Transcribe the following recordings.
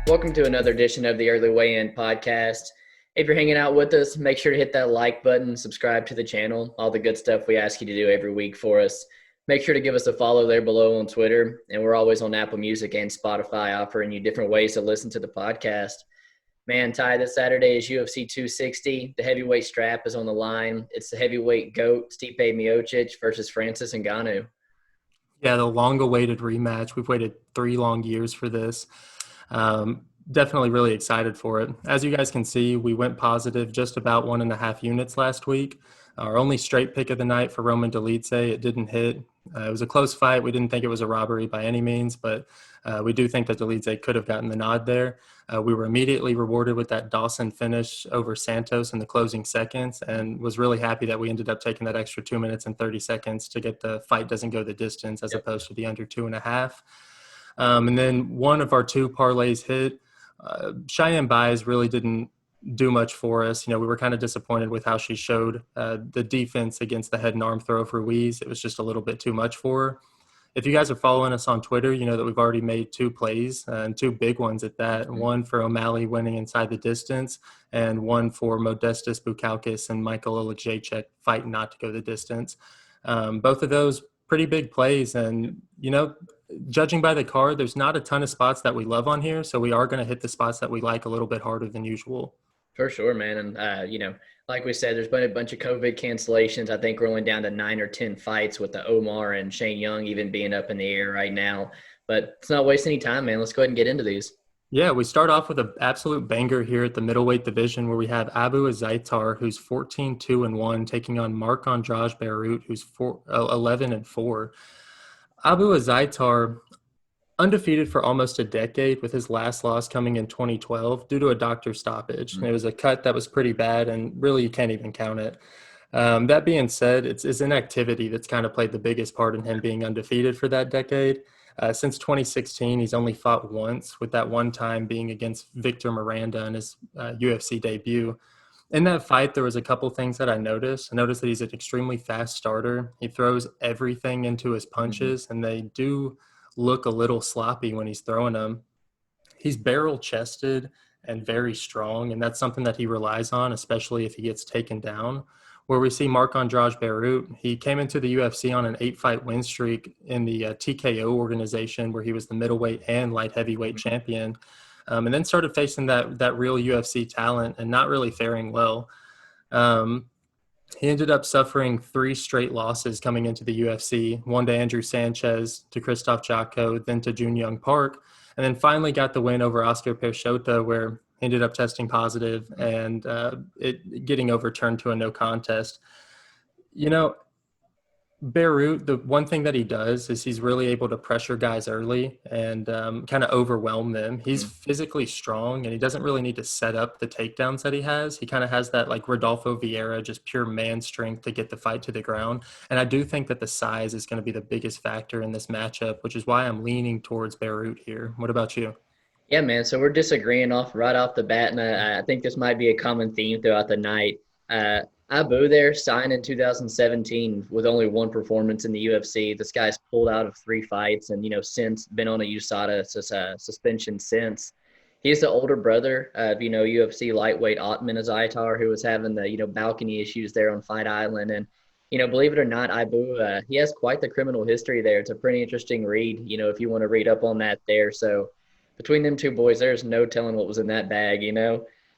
Welcome to another edition of the Early Weigh-In podcast. If you're hanging out with us, make sure to hit that like button, subscribe to the channel, all the good stuff we ask you to do every week for us. Make sure to give us a follow there below on Twitter, and we're always on Apple Music and Spotify offering you different ways to listen to the podcast. Man, Ty, this Saturday is UFC 260. The heavyweight strap is on the line. It's the heavyweight GOAT, Stipe Miocic versus Francis Ngannou. Yeah, the long-awaited rematch. We've waited 3 long years for this. Definitely really excited for it. As you guys can see, we went positive just about 1.5 units last week. Our only straight pick of the night for Roman Dolidze, it didn't hit. It was a close fight. We didn't think it was a robbery by any means, but we do think that Dolidze could have gotten the nod there. We were immediately rewarded with that Dawson finish over Santos in the closing seconds, and was really happy that we ended up taking that extra 2 minutes and 30 seconds to get the fight doesn't go the distance as opposed to the under 2.5. And then one of our 2 parlays hit. Cheyenne Baez really didn't do much for us. We were kind of disappointed with how she showed the defense against the head and arm throw of Ruiz. It was just a little bit too much for her. If you guys are following us on Twitter, you know that we've already made 2 plays and 2 big ones at that. One for O'Malley winning inside the distance, and one for Modestas, Bukaukas, and Michal Oleksiejczuk fight not to go the distance. Both of those pretty big plays, and judging by the card, there's not a ton of spots that we love on here, so we are going to hit the spots that we like a little bit harder than usual. For sure, man. And, like we said, there's been a bunch of COVID cancellations. I think we're only down to 9 or 10 fights with the Omar and Shane Young even being up in the air right now. But let's not waste any time, man. Let's go ahead and get into these. Yeah, we start off with an absolute banger here at the middleweight division, where we have Azaitar, who's 14-2-1, taking on Marc Barriault, who's 11-4. Azaitar, undefeated for almost a decade, with his last loss coming in 2012 due to a doctor stoppage. It was a cut that was pretty bad, and really you can't even count it. That being said, it's his inactivity that's kind of played the biggest part in him being undefeated for that decade. Since 2016, he's only fought once, with that one time being against Victor Miranda in his UFC debut. In that fight, there was a couple things that I noticed. I noticed that he's an extremely fast starter. He throws everything into his punches, and they do look a little sloppy when he's throwing them. He's barrel-chested and very strong, and that's something that he relies on, especially if he gets taken down. Where we see Marc Barriault, he came into the UFC on an 8-fight win streak in the TKO organization, where he was the middleweight and light heavyweight champion. And then started facing that real UFC talent and not really faring well. He ended up suffering 3 straight losses coming into the UFC, one to Andrew Sanchez, to Christoph Jocko, then to Jun Young Park, and then finally got the win over Oscar Peixoto, where he ended up testing positive and it getting overturned to a no contest. Barriault, the one thing that he does is he's really able to pressure guys early and kind of overwhelm them. He's physically strong, and he doesn't really need to set up the takedowns that he has. He kind of has that like Rodolfo Vieira, just pure man strength to get the fight to the ground. And I do think that the size is going to be the biggest factor in this matchup, which is why I'm leaning towards Barriault here. What about you? Yeah, man. So we're disagreeing right off the bat, and I think this might be a common theme throughout the night. Abu there signed in 2017 with only 1 performance in the UFC. This guy's pulled out of 3 fights, and since been on a USADA suspension since. He's the older brother of UFC lightweight Ottman Azaitar, who was having the balcony issues there on Fight Island, and believe it or not, Abu he has quite the criminal history there. It's a pretty interesting read. If you want to read up on that there. So between them 2 boys, there's no telling what was in that bag.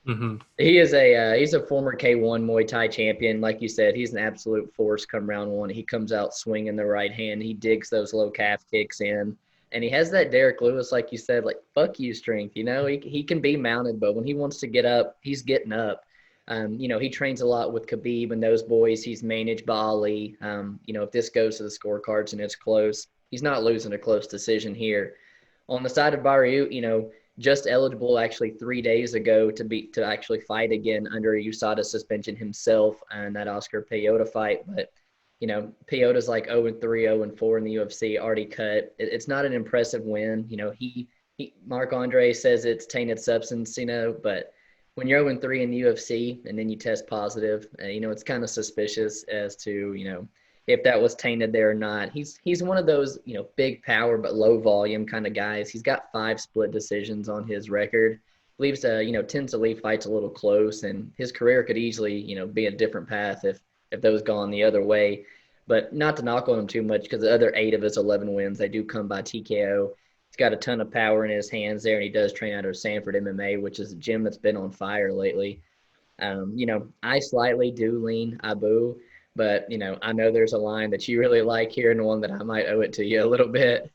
Mm-hmm. He's a former K1 Muay Thai champion. Like you said, he's an absolute force come round 1. He comes out swinging the right hand. He digs those low calf kicks in. And he has that Derek Lewis, like you said, like, fuck you strength. He can be mounted, but when he wants to get up, he's getting up. He trains a lot with Khabib and those boys. He's managed by Ali. If this goes to the scorecards and it's close, he's not losing a close decision here. On the side of Barriault, just eligible actually 3 days ago to actually fight again under a USADA suspension himself and that Oscar Peixoto fight. But, Peyota's like 0-3, 0-4 in the UFC, already cut. It's not an impressive win. Marc Andre says it's tainted substance, but when you're 0-3 in the UFC and then you test positive, it's kind of suspicious as to, if that was tainted there or not. He's one of those, big power but low volume kind of guys. He's got 5 split decisions on his record. Tends to leave fights a little close, and his career could easily, be a different path if those gone the other way. But not to knock on him too much, because the other 8 of his 11 wins, they do come by TKO. He's got a ton of power in his hands there, and he does train out of Sanford MMA, which is a gym that's been on fire lately. I slightly do lean Abu, but I know there's a line that you really like here, and one that I might owe it to you a little bit.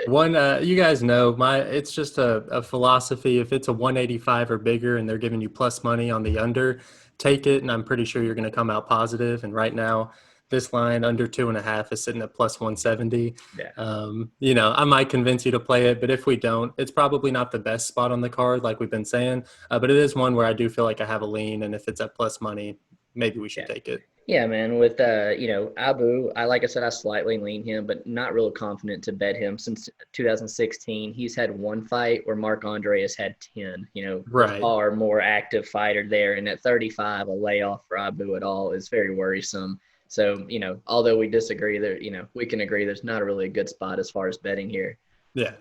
One, you guys know it's just a philosophy. If it's a 185 or bigger and they're giving you plus money on the under, take it. And I'm pretty sure you're going to come out positive. And right now, this line under 2.5 is sitting at plus 170. Yeah. I might convince you to play it, but if we don't, it's probably not the best spot on the card, like we've been saying. But it is one where I do feel like I have a lean. And if it's at plus money, maybe we should take it. Yeah, man. With Abu, like I said, I slightly lean him, but not real confident to bet him. Since 2016, he's had 1 fight where Marc Andre has had 10. Right. Far more active fighter there, and at 35, a layoff for Abu at all is very worrisome. So although we disagree, there we can agree there's not really a good spot as far as betting here. Yeah.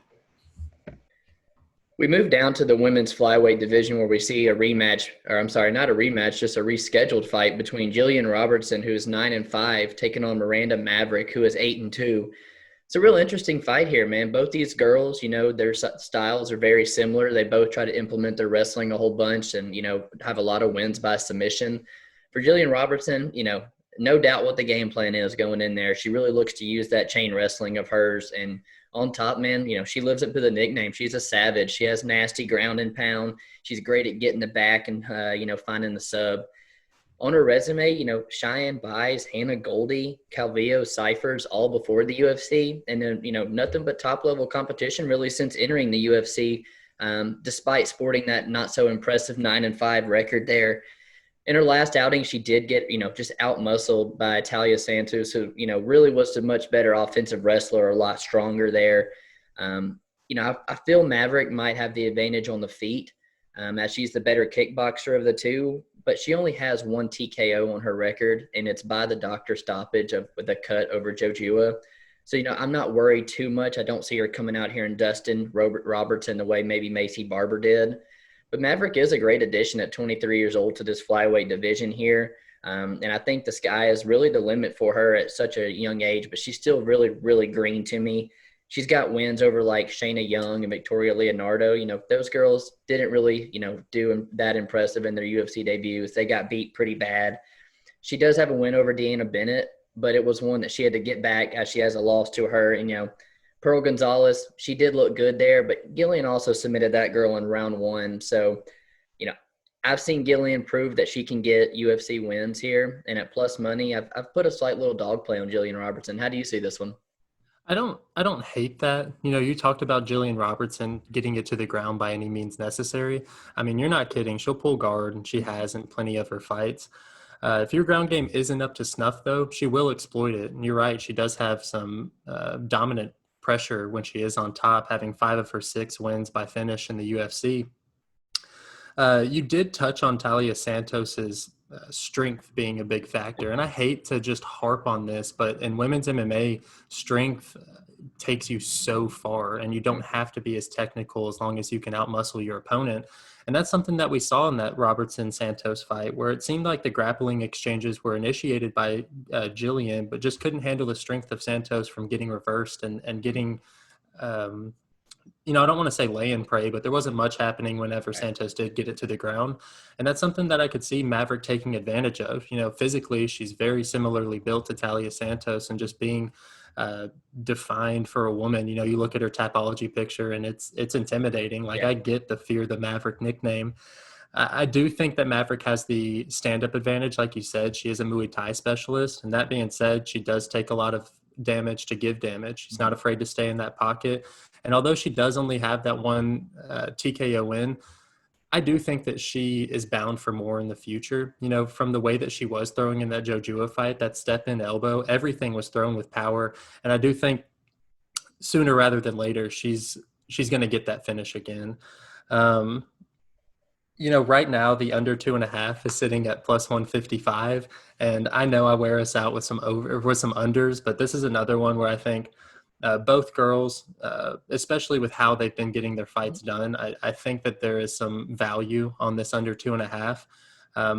We move down to the women's flyweight division, where we see a rematch, or I'm sorry, not a rematch, just a rescheduled fight between Gillian Robertson, who is 9-5, taking on Miranda Maverick, who is 8-2. It's a real interesting fight here, man. Both these girls, their styles are very similar. They both try to implement their wrestling a whole bunch and, have a lot of wins by submission. For Gillian Robertson, no doubt what the game plan is going in there. She really looks to use that chain wrestling of hers, and on top, man, she lives up to the nickname. She's a savage. She has nasty ground and pound. She's great at getting the back and, finding the sub. On her resume, Cheyenne buys Hannah Goldy, Calvillo, Cyphers, all before the UFC. And then, nothing but top-level competition really since entering the UFC, despite sporting that not-so-impressive 9-5 record there. In her last outing, she did get, just out-muscled by Talia Santos, who, really was a much better offensive wrestler, a lot stronger there. I feel Maverick might have the advantage on the feet, as she's the better kickboxer of the two, but she only has 1 TKO on her record, and it's by the doctor stoppage with a cut over Jojua. So, I'm not worried too much. I don't see her coming out here and dusting Robertson the way maybe Macy Barber did. But Maverick is a great addition at 23 years old to this flyweight division here. And I think the sky is really the limit for her at such a young age, but she's still really, really green to me. She's got wins over like Shayna Young and Victoria Leonardo. Those girls didn't really, do that impressive in their UFC debuts. They got beat pretty bad. She does have a win over Deanna Bennett, but it was one that she had to get back as she has a loss to her. And, Pearl Gonzalez, she did look good there, but Gillian also submitted that girl in round 1. So, I've seen Gillian prove that she can get UFC wins here. And at plus money, I've put a slight little dog play on Gillian Robertson. How do you see this one? I don't hate that. You talked about Gillian Robertson getting it to the ground by any means necessary. I mean, you're not kidding. She'll pull guard, and she has in plenty of her fights. If your ground game isn't up to snuff, though, she will exploit it. And you're right, she does have some dominant pressure when she is on top, having 5 of her 6 wins by finish in the UFC. You did touch on Talia Santos's strength being a big factor, and I hate to just harp on this, but in women's MMA, strength takes you so far, and you don't have to be as technical as long as you can outmuscle your opponent. And that's something that we saw in that Robertson-Santos fight, where it seemed like the grappling exchanges were initiated by Gillian, but just couldn't handle the strength of Santos from getting reversed and getting, I don't want to say lay and pray, but there wasn't much happening whenever Santos did get it to the ground. And that's something that I could see Maverick taking advantage of. Physically, she's very similarly built to Talia Santos, and just being defined for a woman. You look at her Tapology picture and it's intimidating. Like, yeah. I get the Fear the Maverick nickname. I do think that Maverick has the stand-up advantage. Like you said, she is a Muay Thai specialist. And that being said, she does take a lot of damage to give damage. She's not afraid to stay in that pocket. And although she does only have that 1 TKO win, I do think that she is bound for more in the future. From the way that she was throwing in that Jojua fight, that step-in elbow, everything was thrown with power. And I do think sooner rather than later, she's going to get that finish again. Right now the under 2.5 is sitting at plus 155. And I know I wear us out with some unders, but this is another one where I think both girls, especially with how they've been getting their fights done, I think that there is some value on this under 2.5.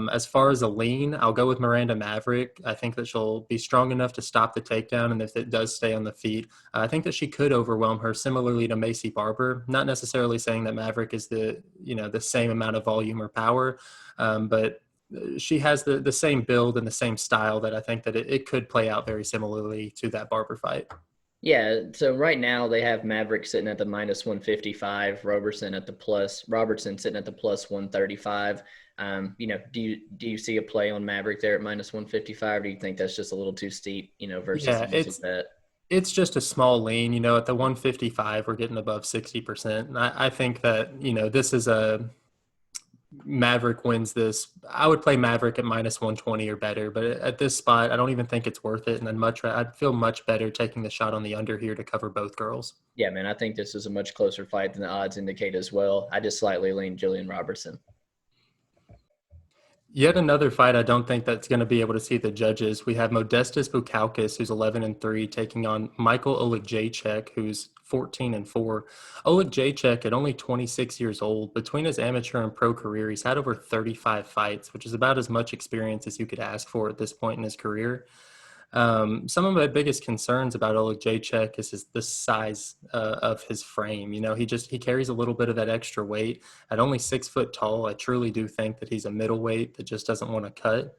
As far as a lean, I'll go with Miranda Maverick. I think that she'll be strong enough to stop the takedown, and if it does stay on the feet, I think that she could overwhelm her. Similarly to Macy Barber, not necessarily saying that Maverick is the same amount of volume or power, but she has the same build and the same style that I think that it could play out very similarly to that Barber fight. Yeah, so right now they have Maverick sitting at the minus 155, Robertson sitting at the plus 135. Do you see a play on Maverick there at minus 155? Or do you think that's just a little too steep, versus Yeah, the easy bet? it's just a small lean. At the 155, we're getting above 60%. And I think that, this is a Maverick wins this. I would play Maverick at minus 120 or better, but at this spot, I don't even think it's worth it. And I'd feel much better taking the shot on the under here to cover both girls. Yeah, man, I think this is a much closer fight than the odds indicate as well. I just slightly lean Gillian Robertson. Yet another fight I don't think that's going to be able to see the judges. We have Modestas Bukaukas, who's 11-3, taking on Michal Oleksiejczuk, who's 14-4. Oleksiejczuk, at only 26 years old, between his amateur and pro career, he's had over 35 fights, which is about as much experience as you could ask for at this point in his career. Some of my biggest concerns about Oleksiejczuk is the size of his frame. He carries a little bit of that extra weight. At only 6 foot tall, I truly do think that he's a middleweight that just doesn't want to cut.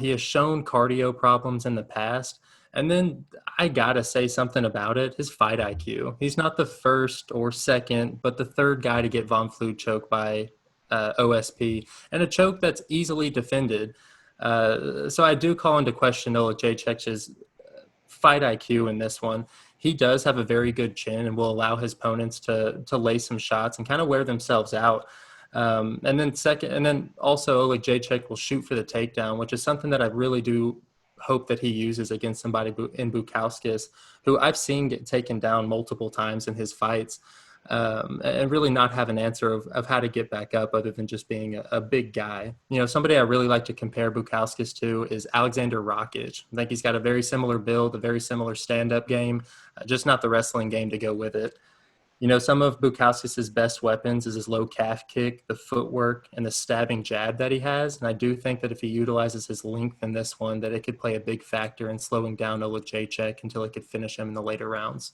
He has shown cardio problems in the past. And then I got to say something about it, his fight IQ. He's not the first or second, but the third guy to get Von Flue choked by OSP, and a choke that's easily defended. So I do call into question Oleksiejczuk's fight IQ in this one. He does have a very good chin and will allow his opponents to lay some shots and kind of wear themselves out. And then also Oleksiejczuk will shoot for the takedown, which is something that I really do hope that he uses against somebody in Bukaukas, who I've seen get taken down multiple times in his fights. And really not have an answer of how to get back up other than just being a big guy. Somebody I really like to compare Bukaukas to is Alexander Rakic. I think he's got a very similar build, a very similar stand-up game, just not the wrestling game to go with it. Some of Bukauskas's best weapons is his low calf kick, the footwork, and the stabbing jab that he has. And I do think that if he utilizes his length in this one, that it could play a big factor in slowing down Oleksiejczuk until it could finish him in the later rounds.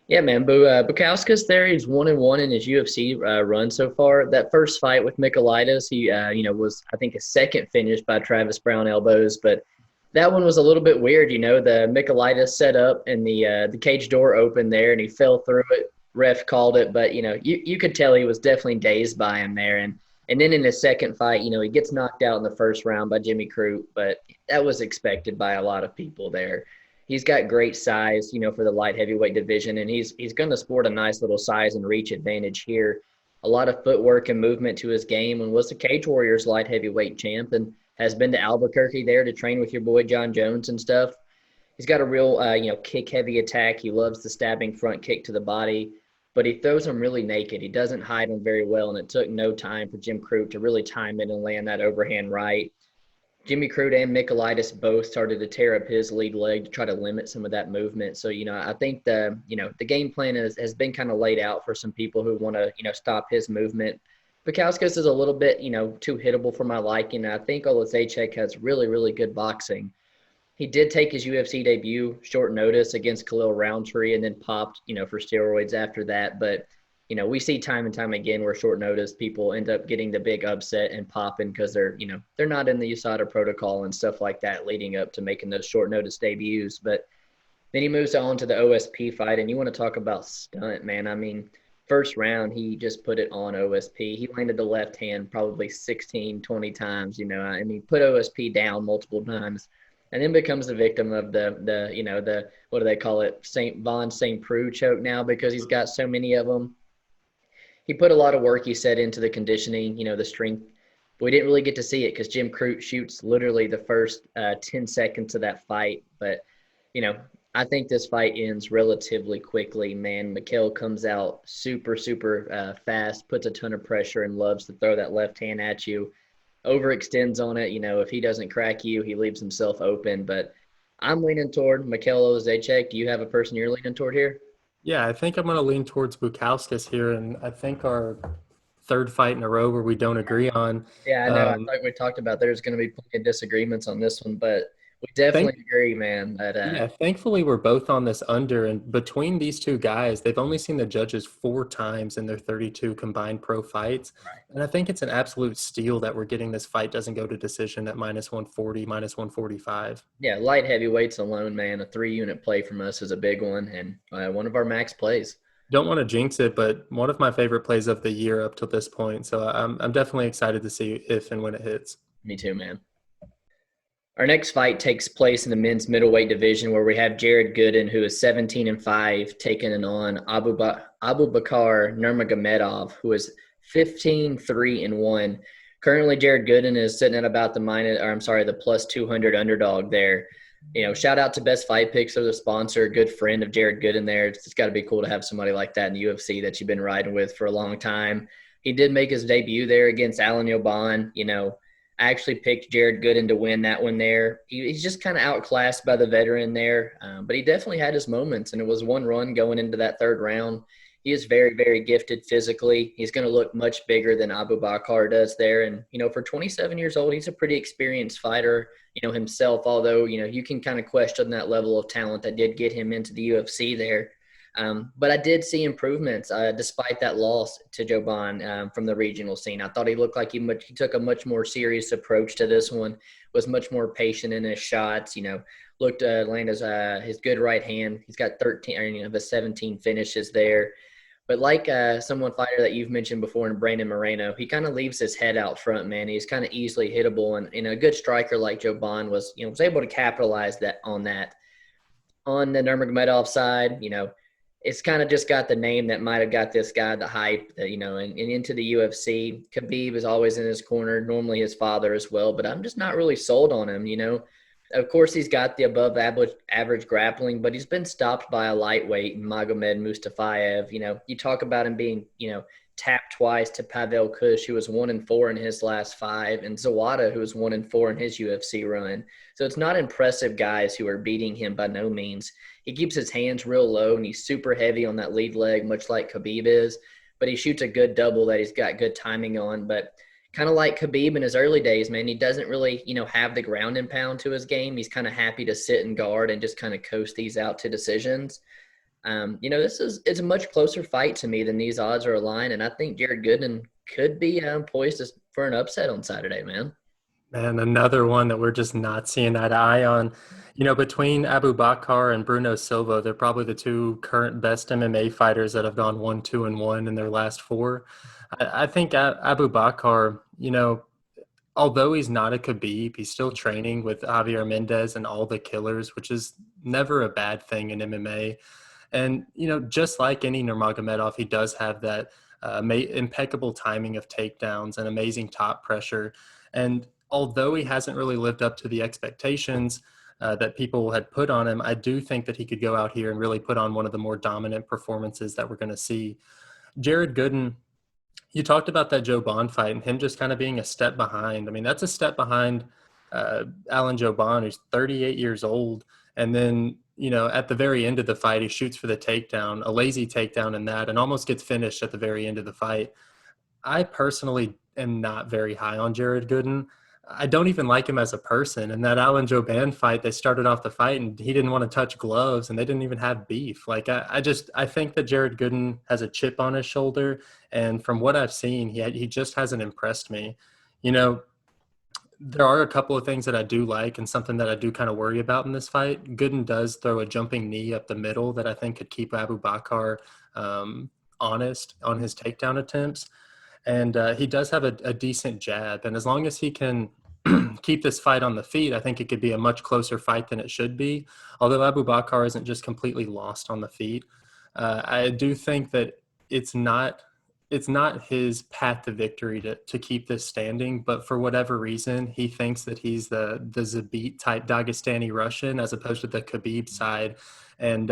Yeah, man. Bukaukas there, he's 1-1 in his UFC run so far. That first fight with Michaelitis, he was, I think, a second finish by Travis Brown elbows, but that one was a little bit weird. The Michaelitis set up and the cage door opened there, and he fell through it. Ref called it, but you could tell he was definitely dazed by him there. And then in his second fight, he gets knocked out in the first round by Jimmy Crute, but that was expected by a lot of people there. He's got great size, for the light heavyweight division, and he's going to sport a nice little size and reach advantage here. A lot of footwork and movement to his game, and was the Cage Warriors light heavyweight champ, and has been to Albuquerque there to train with your boy John Jones and stuff. He's got a real, kick heavy attack. He loves the stabbing front kick to the body, but he throws them really naked. He doesn't hide them very well, and it took no time for Jim Crute to really time it and land that overhand right. Jimmy Crute and Michaelitis both started to tear up his lead leg to try to limit some of that movement. So, I think the game plan has been kind of laid out for some people who want to, stop his movement. Bukaukas is a little bit, too hittable for my liking. I think Oleksiejczuk has really, really good boxing. He did take his UFC debut short notice against Khalil Roundtree and then popped, for steroids after that. But we see time and time again where short notice people end up getting the big upset and popping because they're not in the USADA protocol and stuff like that leading up to making those short notice debuts. But then he moves on to the OSP fight, and you want to talk about stunt, man. I mean, first round, he just put it on OSP. He landed the left hand probably 16, 20 times, put OSP down multiple times, and then becomes the victim of the what do they call it, St. Preux choke now because he's got so many of them. He put a lot of work, he said, into the conditioning, the strength. But we didn't really get to see it because Jim Crute shoots literally the first 10 seconds of that fight. But, I think this fight ends relatively quickly, man. Michal comes out super, super fast, puts a ton of pressure and loves to throw that left hand at you. overextends on it. If he doesn't crack you, he leaves himself open. But I'm leaning toward Michal Oleksiejczuk. Do you have a person you're leaning toward here? Yeah, I think I'm going to lean towards Bukaukas here, and I think our third fight in a row where we don't agree on. Yeah, I know. I Um, thought we talked about there's going to be plenty of disagreements on this one, but we think definitely agree, man. But Yeah, thankfully we're both on this under, and between these two guys, they've only seen the judges 4 times in their 32 combined pro fights. right. And I think it's an absolute steal that we're getting this fight doesn't go to decision at minus 140, minus 145. Yeah, light heavyweights alone, man. A 3 unit play from us is a big one, and one of our max plays. Don't want to jinx it, but one of my favorite plays of the year up to this point. So I'm definitely excited to see if and when it hits. Me too, man. Our next fight takes place in the men's middleweight division where we have Jared Gooden, who is 17-5, taking on Abubakar Nurmagomedov, who is 15-3-1. Currently, Jared Gooden is sitting at about the plus 200 underdog there. Shout out to Best Fight Picks, or the sponsor, good friend of Jared Gooden there. It's got to be cool to have somebody like that in the UFC that you've been riding with for a long time. He did make his debut there against Alan Yoban. I actually picked Jared Gooden to win that one there. He's just kind of outclassed by the veteran there, but he definitely had his moments, and it was one run going into that third round. He is very, very gifted physically. He's going to look much bigger than Abubakar does there. And, for 27 years old, he's a pretty experienced fighter, himself, although, you can kind of question that level of talent that did get him into the UFC there. But I did see improvements despite that loss to Joban from the regional scene. I thought he looked like he took a much more serious approach to this one, was much more patient in his shots, looked land his good right hand. He's got 13 of his 17 finishes there. But like someone fighter that you've mentioned before in Brandon Moreno, he kind of leaves his head out front, man. He's kind of easily hittable, and a good striker like Joban was able to capitalize on that. On the Nurmagomedov side, it's kind of just got the name that might have got this guy the hype, and into the UFC. Khabib is always in his corner, normally his father as well, but I'm just not really sold on him, Of course, he's got the above average grappling, but he's been stopped by a lightweight, Magomed Mustafayev. You talk about him being, tapped twice to Pavel Kush, who was 1-4 in his last 5, and Zawada, who was 1-4 in his UFC run. So it's not impressive guys who are beating him by no means. He keeps his hands real low, and he's super heavy on that lead leg, much like Khabib is. But he shoots a good double that he's got good timing on. But kind of like Khabib in his early days, man, he doesn't really, have the ground and pound to his game. He's kind of happy to sit and guard and just kind of coast these out to decisions. It's a much closer fight to me than these odds are aligned, and I think Jared Gooden could be poised for an upset on Saturday, man. And another one that we're just not seeing eye to eye on. Between Abubakar and Bruno Silva, they're probably the two current best MMA fighters that have gone 1-2-1 in their last 4. I think Abubakar, although he's not a Khabib, he's still training with Javier Mendez and all the killers, which is never a bad thing in MMA. And, just like any Nurmagomedov, he does have that impeccable timing of takedowns and amazing top pressure. And although he hasn't really lived up to the expectations that people had put on him, I do think that he could go out here and really put on one of the more dominant performances that we're going to see. Jared Gooden, you talked about that Joe Bond fight and him just kind of being a step behind. I mean, that's a step behind Alan Joban, who's 38 years old. And then, at the very end of the fight, he shoots for the takedown, a lazy takedown in that, and almost gets finished at the very end of the fight. I personally am not very high on Jared Gooden. I don't even like him as a person. In that Alan Joban fight, they started off the fight and he didn't want to touch gloves and they didn't even have beef. Like, I think that Jared Gooden has a chip on his shoulder. And from what I've seen, he just hasn't impressed me. There are a couple of things that I do like and something that I do kind of worry about in this fight. Gooden does throw a jumping knee up the middle that I think could keep Abubakar honest on his takedown attempts. And he does have a decent jab. And as long as he can keep this fight on the feet, I think it could be a much closer fight than it should be. Although Abubakar isn't just completely lost on the feet, I do think that it's not his path to victory to keep this standing. But for whatever reason, he thinks that he's the Zabit type Dagestani Russian as opposed to the Khabib side. And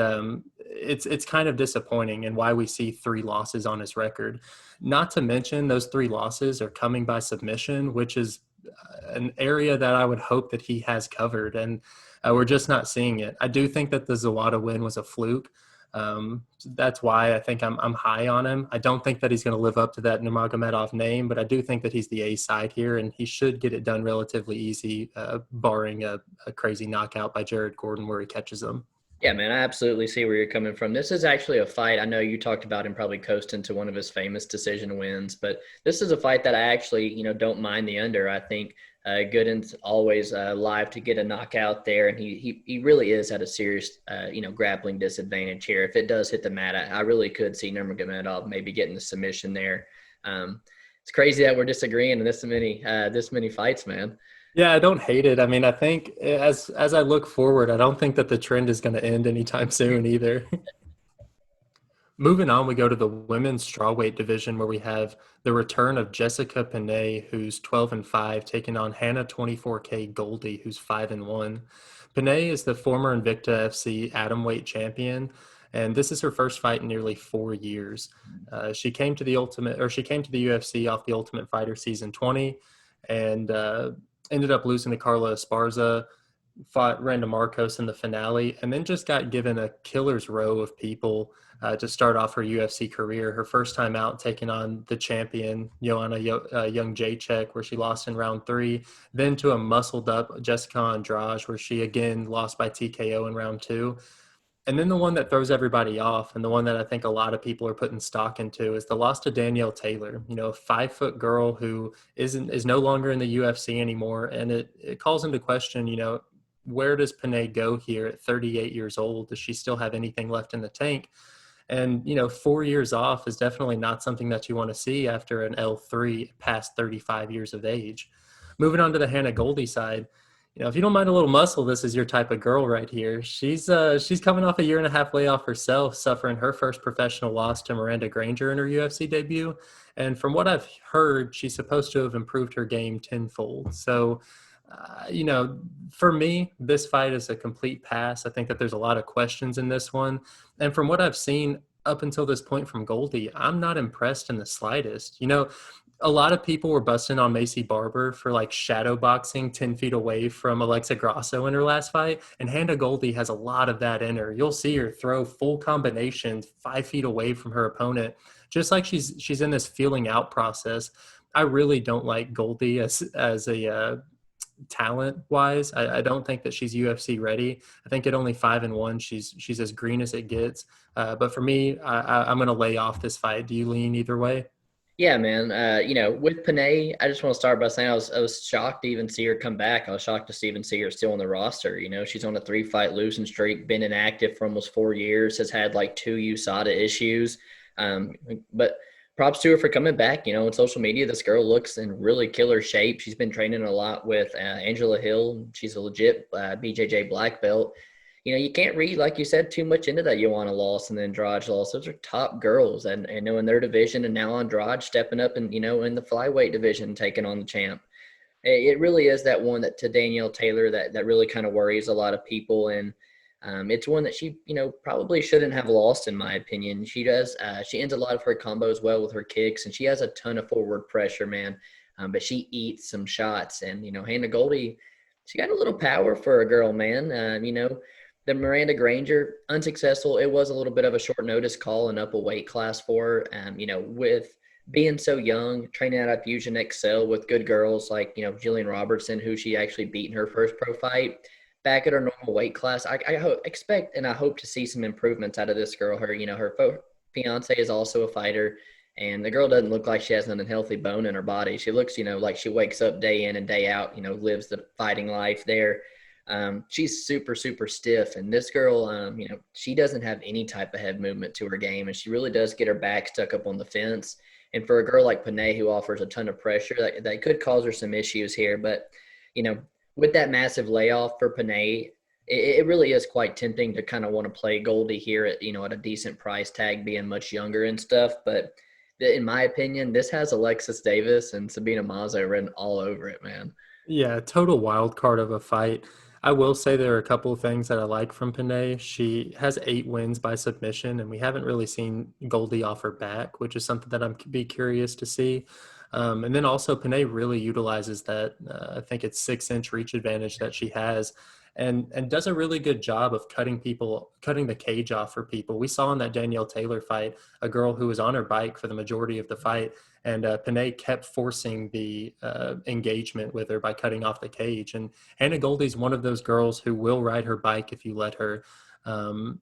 it's kind of disappointing and why we see 3 losses on his record. Not to mention those 3 losses are coming by submission, which is an area that I would hope that he has covered, and we're just not seeing it. I do think that the Zawada win was a fluke. That's why I think I'm high on him. I don't think that he's going to live up to that Nurmagomedov name, but I do think that he's the A side here, and he should get it done relatively easy, barring a crazy knockout by Jared Gordon where he catches him. Yeah, man, I absolutely see where you're coming from. This is actually a fight. I know you talked about him probably coasting to one of his famous decision wins, but this is a fight that I actually, don't mind the under. I think Gooden's always live to get a knockout there, and he really is at a serious, grappling disadvantage here. If it does hit the mat, I really could see Nurmagomedov maybe getting the submission there. It's crazy that we're disagreeing in this many fights, man. Yeah, I don't hate it. I mean, I think as I look forward, I don't think that the trend is going to end anytime soon either. Moving on, we go to the women's strawweight division where we have the return of Jessica Penne, who's 12-5, taking on Hannah 24K Goldy, who's 5-1. Penne is the former Invicta FC atomweight champion, and this is her first fight in nearly 4 years. She came to the UFC off the Ultimate Fighter season 20, and ended up losing to Carla Esparza, fought Randa Marcos in the finale, and then just got given a killer's row of people to start off her UFC career. Her first time out taking on the champion, Joanna Jędrzejczyk, where she lost in round 3, then to a muscled-up Jessica Andrade, where she again lost by TKO in round 2. And then the one that throws everybody off, and the one that I think a lot of people are putting stock into, is the loss to Danielle Taylor, a 5-foot girl who is no longer in the UFC anymore. And it calls into question, where does Penne go here at 38 years old? Does she still have anything left in the tank? And, 4 years off is definitely not something that you want to see after an L3 past 35 years of age. Moving on to the Hannah Goldy side, if you don't mind a little muscle, this is your type of girl right here. She's coming off a 1.5-year layoff herself, suffering her first professional loss to Miranda Granger in her UFC debut. And from what I've heard, she's supposed to have improved her game tenfold. So, for me, this fight is a complete pass. I think that there's a lot of questions in this one. And from what I've seen up until this point from Goldy, I'm not impressed in the slightest. A lot of people were busting on Macy Barber for shadow boxing 10 feet away from Alexa Grasso in her last fight. And Hannah Goldy has a lot of that in her. You'll see her throw full combinations 5 feet away from her opponent, just like she's in this feeling out process. I really don't like Goldy as a talent wise. I don't think that she's UFC ready. I think at only 5-1, she's as green as it gets. But for me, I'm going to lay off this fight. Do you lean either way? Yeah, man. With Penne, I just want to start by saying I was shocked to even see her come back. I was shocked to even see her still on the roster. She's on a 3-fight losing streak, been inactive for almost 4 years, has had 2 USADA issues. But props to her for coming back. On social media, this girl looks in really killer shape. She's been training a lot with Angela Hill. She's a legit BJJ black belt. You can't read, like you said, too much into that Joanna loss and then Andrade loss. Those are top girls, and in their division, and now Andrade stepping up and in the flyweight division taking on the champ. It really is that one that to Danielle Taylor that really kind of worries a lot of people, and it's one that she probably shouldn't have lost in my opinion. She does she ends a lot of her combos well with her kicks, and she has a ton of forward pressure, man. But she eats some shots, and Hannah Goldy, she got a little power for a girl, man. The Miranda Granger, unsuccessful. It was a little bit of a short notice call and up a weight class for her. With being so young, training out of Fusion Excel with good girls like, Gillian Robertson, who she actually beat in her first pro fight, back at her normal weight class. I expect and I hope to see some improvements out of this girl. Her fiance is also a fighter, and the girl doesn't look like she has an unhealthy bone in her body. She looks, like she wakes up day in and day out, lives the fighting life there. She's super, super stiff. And this girl, she doesn't have any type of head movement to her game. And she really does get her back stuck up on the fence. And for a girl like Penne, who offers a ton of pressure, that could cause her some issues here. But, with that massive layoff for Penne, it really is quite tempting to kind of want to play Goldy here at, at a decent price tag, being much younger and stuff. But in my opinion, this has Alexis Davis and Sabina Mazo written all over it, man. Yeah, total wild card of a fight. I will say there are a couple of things that I like from Penne. She has 8 wins by submission, and we haven't really seen Goldy off her back, which is something that I'm be curious to see. And then also Penne really utilizes that, I think it's 6-inch reach advantage that she has, and does a really good job of cutting the cage off for people. We saw in that Danielle Taylor fight, a girl who was on her bike for the majority of the fight, and Penne kept forcing the engagement with her by cutting off the cage. And Hannah Goldie's one of those girls who will ride her bike if you let her. Um,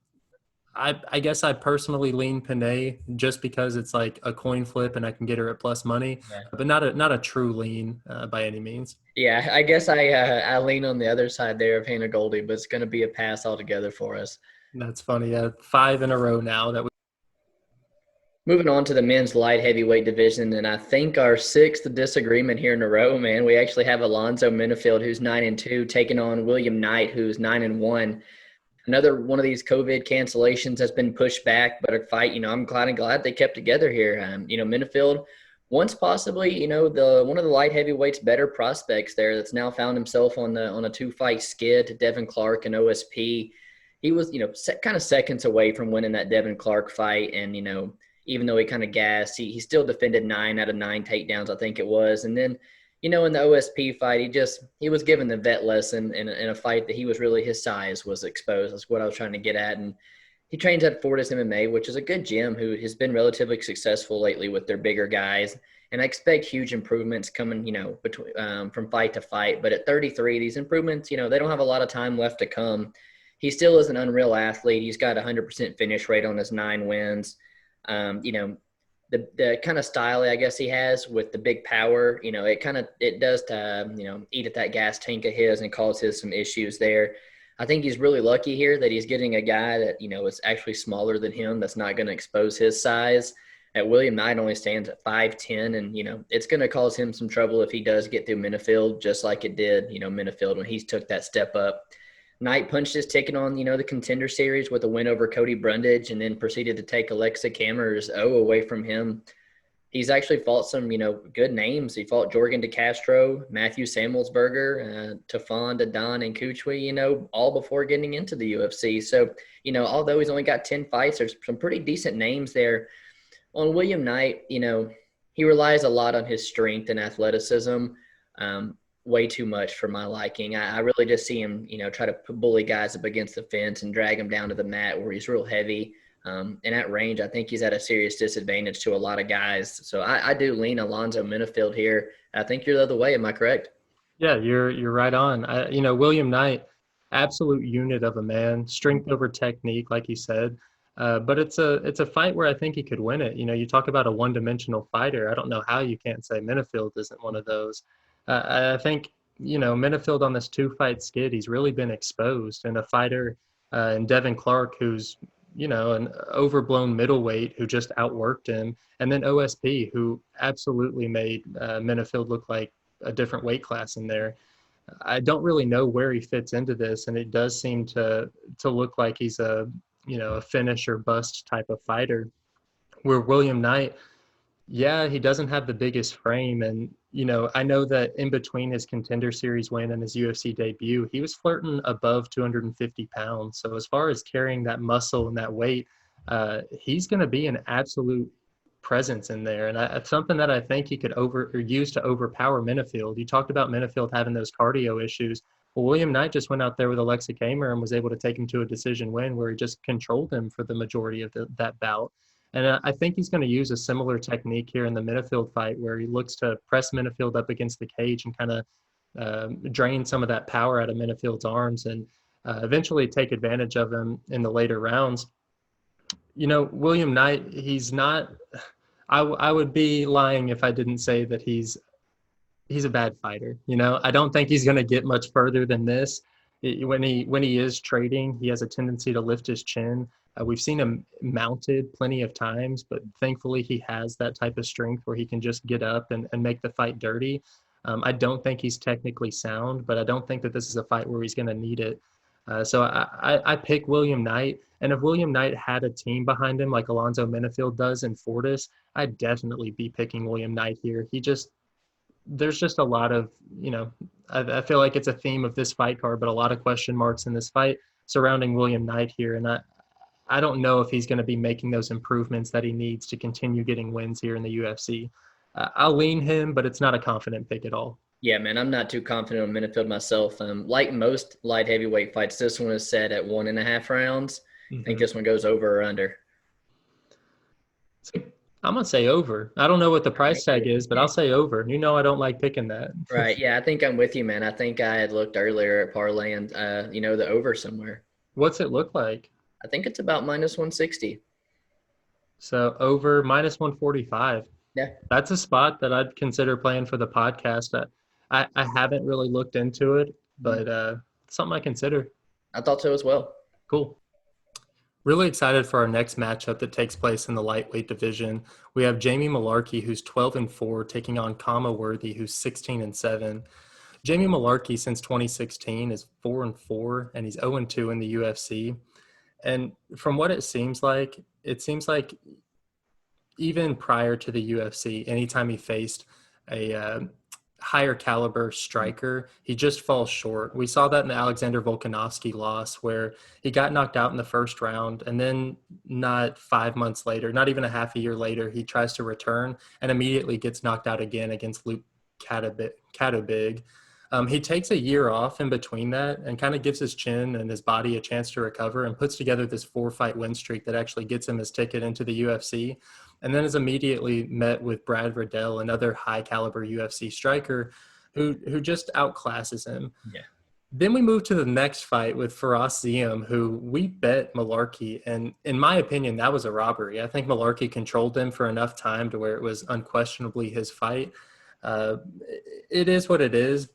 I guess I personally lean Penne just because it's like a coin flip and I can get her at plus money, Yeah. but not a true lean by any means. Yeah, I guess I lean on the other side there of Hannah Goldie, but it's going to be a pass altogether for us. That's funny. 5 in a row now that we. Moving on to the men's light heavyweight division, and I think our sixth disagreement here in a row, man. We actually have Alonzo Menifield, who's 9-2, taking on William Knight, who's 9-1. Another one of these COVID cancellations has been pushed back, but a fight, I'm glad they kept together here. Menifield, once possibly, the one of the light heavyweights better prospects there, that's now found himself on a 2-fight skid to Devin Clark and OSP. He was, kind of seconds away from winning that Devin Clark fight, and even though he kind of gassed, he still defended 9 out of 9 takedowns, I think it was. And then, in the OSP fight, he was given the vet lesson in a fight that his size was exposed. That's what I was trying to get at. And he trains at Fortis MMA, which is a good gym who has been relatively successful lately with their bigger guys. And I expect huge improvements coming, between from fight to fight. But at 33, these improvements, they don't have a lot of time left to come. He still is an unreal athlete. He's got a 100% finish rate on his 9 wins. The kind of style I guess he has with the big power, it does to, eat at that gas tank of his and cause his some issues there. I think he's really lucky here that he's getting a guy that, is actually smaller than him, that's not going to expose his size. At William Knight only stands at 5'10", and, it's going to cause him some trouble if he does get through Menifield, just like it did, Menifield when he took that step up. Knight punched his ticket on, the Contender Series with a win over Cody Brundage, and then proceeded to take Alexa Kammer's away from him. He's actually fought some, good names. He fought Jorgen De Castro, Matthew Samuelsberger, Tafon Dadon, and Kuchwi, all before getting into the UFC. So, although he's only got 10 fights, there's some pretty decent names there. On William Knight, he relies a lot on his strength and athleticism. Way too much for my liking. I really just see him, try to bully guys up against the fence and drag him down to the mat where he's real heavy. And at range, I think he's at a serious disadvantage to a lot of guys. So I do lean Alonzo Menifield here. I think you're the other way. Am I correct? Yeah, you're right on. William Knight, absolute unit of a man, strength over technique, like you said. But it's a fight where I think he could win it. You talk about a one-dimensional fighter. I don't know how you can't say Menifield isn't one of those. I think, Menifield on this 2-fight skid, he's really been exposed. And a fighter in Devin Clark, who's, an overblown middleweight who just outworked him. And then OSP, who absolutely made Menifield look like a different weight class in there. I don't really know where he fits into this. And it does seem to look like he's a finish or bust type of fighter. Where William Knight, yeah, he doesn't have the biggest frame. And, I know that in between his Contender Series win and his UFC debut, he was flirting above 250 pounds. So as far as carrying that muscle and that weight, he's going to be an absolute presence in there. And it's something that I think he could use to overpower Menifield. You talked about Menifield having those cardio issues. Well, William Knight just went out there with Oleksiejczuk and was able to take him to a decision win where he just controlled him for the majority of that bout. And I think he's going to use a similar technique here in the Menifield fight where he looks to press Menifield up against the cage and kind of drain some of that power out of Menifield's arms and eventually take advantage of him in the later rounds. William Knight, he's not – I would be lying if I didn't say that he's a bad fighter. I don't think he's going to get much further than this. When he is trading, he has a tendency to lift his chin. We've seen him mounted plenty of times, but thankfully he has that type of strength where he can just get up and make the fight dirty. I don't think he's technically sound, but I don't think that this is a fight where he's going to need it. So I pick William Knight. And if William Knight had a team behind him like Alonzo Menifield does in Fortis, I'd definitely be picking William Knight here. There's just a lot of, I feel like it's a theme of this fight card, but a lot of question marks in this fight surrounding William Knight here. And I don't know if he's going to be making those improvements that he needs to continue getting wins here in the UFC. I'll lean him, but it's not a confident pick at all. Yeah, man, I'm not too confident on Menifield myself. Like most light heavyweight fights, this one is set at 1.5 rounds. I think Mm-hmm. this one goes over or under. So I'm gonna say over. I don't know what the Right. price tag is, but I'll say over. You know, I don't like picking that. Right. Yeah, I think I'm with you, man. I think I had looked earlier at parlaying, the over somewhere. What's it look like? I think it's about minus 160. So over minus 145. Yeah, That's a spot that I'd consider playing for the podcast. I haven't really looked into it, but it's something I consider. I thought so as well. Cool. Really excited for our next matchup that takes place in the lightweight division. We have Jamie Mullarkey, who's 12-4, taking on Khama Worthy, who's 16-7. Jamie Mullarkey, since 2016, is 4-4, and he's 0-2 in the UFC. And from what it seems like even prior to the UFC, anytime he faced a higher caliber striker, he just falls short. We saw that in the Alexander Volkanovski loss, where he got knocked out in the first round, and then not 5 months later, not even a half a year later, he tries to return and immediately gets knocked out again against Luque Catabig. He takes a year off in between that and kind of gives his chin and his body a chance to recover and puts together this 4-fight win streak that actually gets him his ticket into the UFC, and then is immediately met with Brad Riddell, another high-caliber UFC striker who just outclasses him. Yeah. Then we move to the next fight with Faraz Ziem, who we bet Mullarkey, and in my opinion, that was a robbery. I think Mullarkey controlled him for enough time to where it was unquestionably his fight. It is what it is.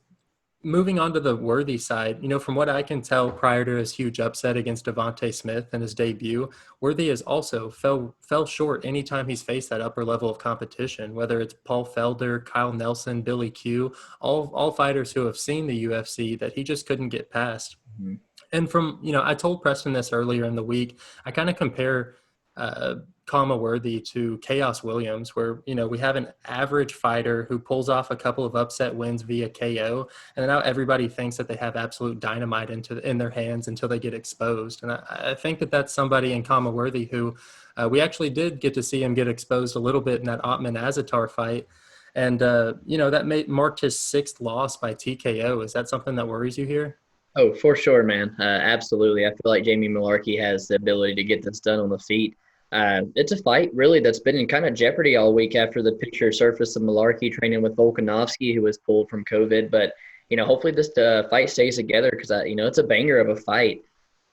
Moving on to the Worthy side, from what I can tell prior to his huge upset against Devontae Smith in his debut, Worthy has also fell short anytime he's faced that upper level of competition, whether it's Paul Felder, Kyle Nelson, Billy Q, all fighters who have seen the UFC that he just couldn't get past. Mm-hmm. And I told Preston this earlier in the week, I kind of compare Khama Worthy to Chaos Williams, where, we have an average fighter who pulls off a couple of upset wins via KO, and now everybody thinks that they have absolute dynamite in their hands until they get exposed. And I think that that's somebody in Khama Worthy who we actually did get to see him get exposed a little bit in that Ottman-Azaitar fight. And, that marked his 6th loss by TKO. Is that something that worries you here? Oh, for sure, man. Absolutely. I feel like Jamie Mullarkey has the ability to get this done on the feet. It's a fight, really, that's been in kind of jeopardy all week after the picture surfaced of Mullarkey training with Volkanovski, who was pulled from COVID. But, hopefully this fight stays together because, it's a banger of a fight.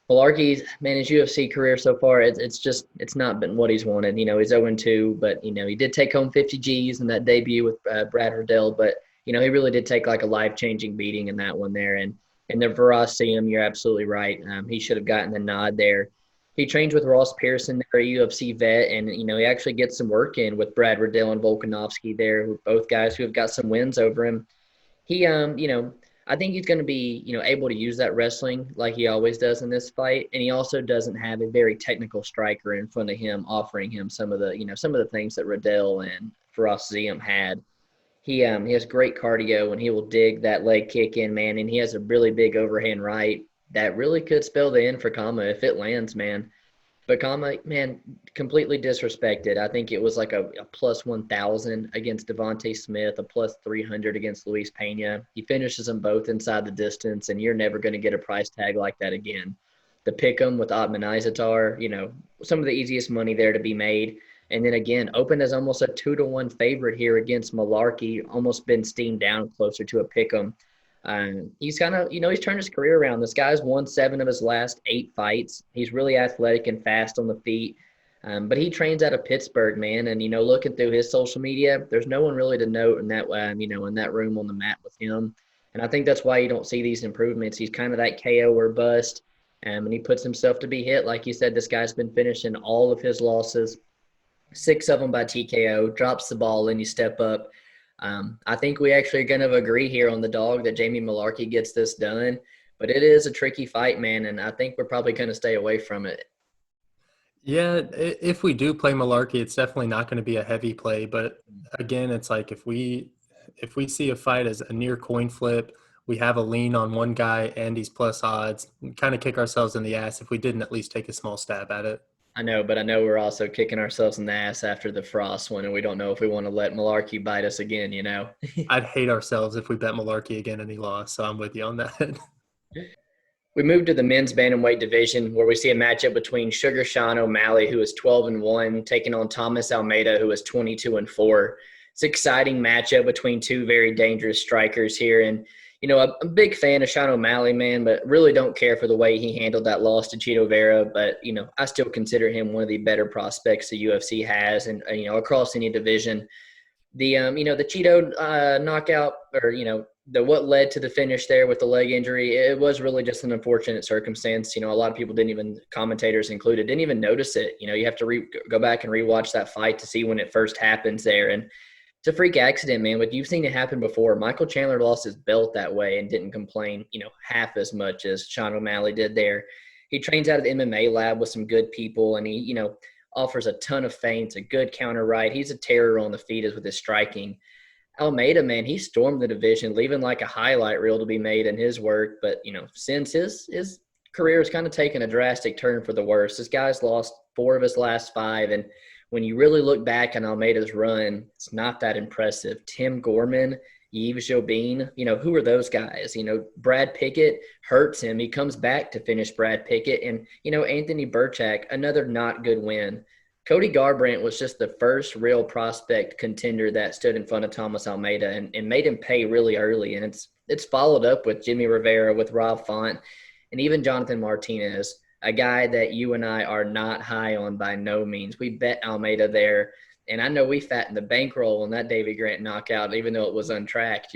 Mullarkey's, man, his UFC career so far, it's not been what he's wanted. He's 0-2, but, he did take home 50 Gs in that debut with Brad Riddell. But, he really did take like a life-changing beating in that one there. And the Faraz Ziem, you're absolutely right. He should have gotten the nod there. He trains with Ross Pearson, their UFC vet, and, he actually gets some work in with Brad Riddell and Volkanovski there, both guys who have got some wins over him. He, I think he's going to be, able to use that wrestling like he always does in this fight. And he also doesn't have a very technical striker in front of him offering him some of the things that Riddell and Faraz Ziem had. He has great cardio, and he will dig that leg kick in, man, and he has a really big overhand right that really could spell the end for Khama if it lands, man. But Khama, man, completely disrespected. I think it was like a plus 1,000 against Devontae Smith, a plus 300 against Luis Pena. He finishes them both inside the distance, and you're never going to get a price tag like that again. The pick'em with Ottman-Azaitar, some of the easiest money there to be made. And then again, opened as almost a 2-1 favorite here against Mullarkey, almost been steamed down closer to a pick'em. He's kind of, he's turned his career around. This guy's won 7 of his last 8 fights. He's really athletic and fast on the feet. But he trains out of Pittsburgh, man. And, looking through his social media, there's no one really to note in that, in that room on the mat with him. And I think that's why you don't see these improvements. He's kind of that KO or bust. And he puts himself to be hit. Like you said, this guy's been finishing all of his losses, 6 of them by TKO, drops the ball, and you step up. I think we actually are going to agree here on the dog that Jamie Mullarkey gets this done, but it is a tricky fight, man, and I think we're probably going to stay away from it. Yeah, if we do play Mullarkey, it's definitely not going to be a heavy play. But again, it's like if we see a fight as a near coin flip, we have a lean on one guy and he's plus odds, we kind of kick ourselves in the ass if we didn't at least take a small stab at it. I know, but I know we're also kicking ourselves in the ass after the Frost one, and we don't know if we want to let Mullarkey bite us again, you know? I'd hate ourselves if we bet Mullarkey again and he lost. So I'm with you on that. We move to the men's bantamweight division where we see a matchup between Sugar Sean O'Malley, who is 12-1, taking on Thomas Almeida, who is 22-4. It's an exciting matchup between two very dangerous strikers here. And, I'm a big fan of Sean O'Malley, man, but really don't care for the way he handled that loss to Chito Vera. But, I still consider him one of the better prospects the UFC has and, across any division. The Cheeto knockout, or the what led to the finish there with the leg injury, it was really just an unfortunate circumstance. A lot of people didn't even, commentators included, didn't even notice it. You have to go back and rewatch that fight to see when it first happens there. And it's a freak accident, man. But you've seen it happen before. Michael Chandler lost his belt that way and didn't complain, half as much as Sean O'Malley did there. He trains out of the MMA lab with some good people, and he, offers a ton of feints, a good counter right. He's a terror on the feet with his striking. Almeida, man, he stormed the division, leaving like a highlight reel to be made in his work. But, since his career has kind of taken a drastic turn for the worse, this guy's lost 4 of his last 5. And when you really look back on Almeida's run, it's not that impressive. Tim Gorman, Yves Jobin, who are those guys? Brad Pickett hurts him. He comes back to finish Brad Pickett. And, Anthony Burchak, another not good win. Cody Garbrandt was just the first real prospect contender that stood in front of Thomas Almeida and made him pay really early. And it's followed up with Jimmy Rivera, with Rob Font, and even Jonathan Martinez, a guy that you and I are not high on by no means. We bet Almeida there. And I know we fattened the bankroll on that Davey Grant knockout, even though it was untracked,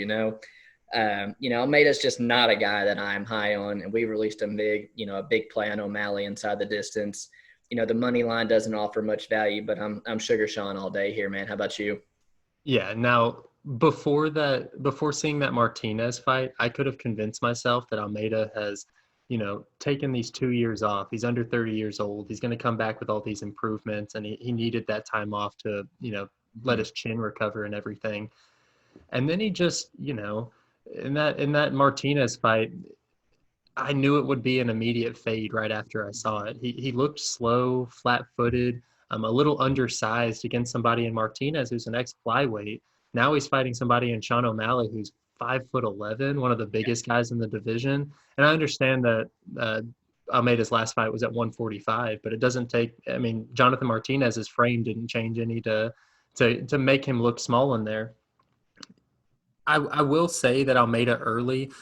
Almeida's just not a guy that I'm high on. And we released a big play on O'Malley inside the distance. The money line doesn't offer much value, but I'm Sugar Sean all day here, man. How about you? Yeah. Now, before seeing that Martinez fight, I could have convinced myself that Almeida has, taken these 2 years off. He's under 30 years old. He's going to come back with all these improvements, and he needed that time off to, let his chin recover and everything. And then he just, in that Martinez fight, I knew it would be an immediate fade right after I saw it. He looked slow, flat-footed, a little undersized against somebody in Martinez who's an ex-flyweight. Now he's fighting somebody in Sean O'Malley who's 5'11", one of the biggest guys in the division. And I understand that Almeida's last fight was at 145, but it doesn't take. I mean, Jonathan Martinez's frame didn't change any to make him look small in there. I will say that Almeida early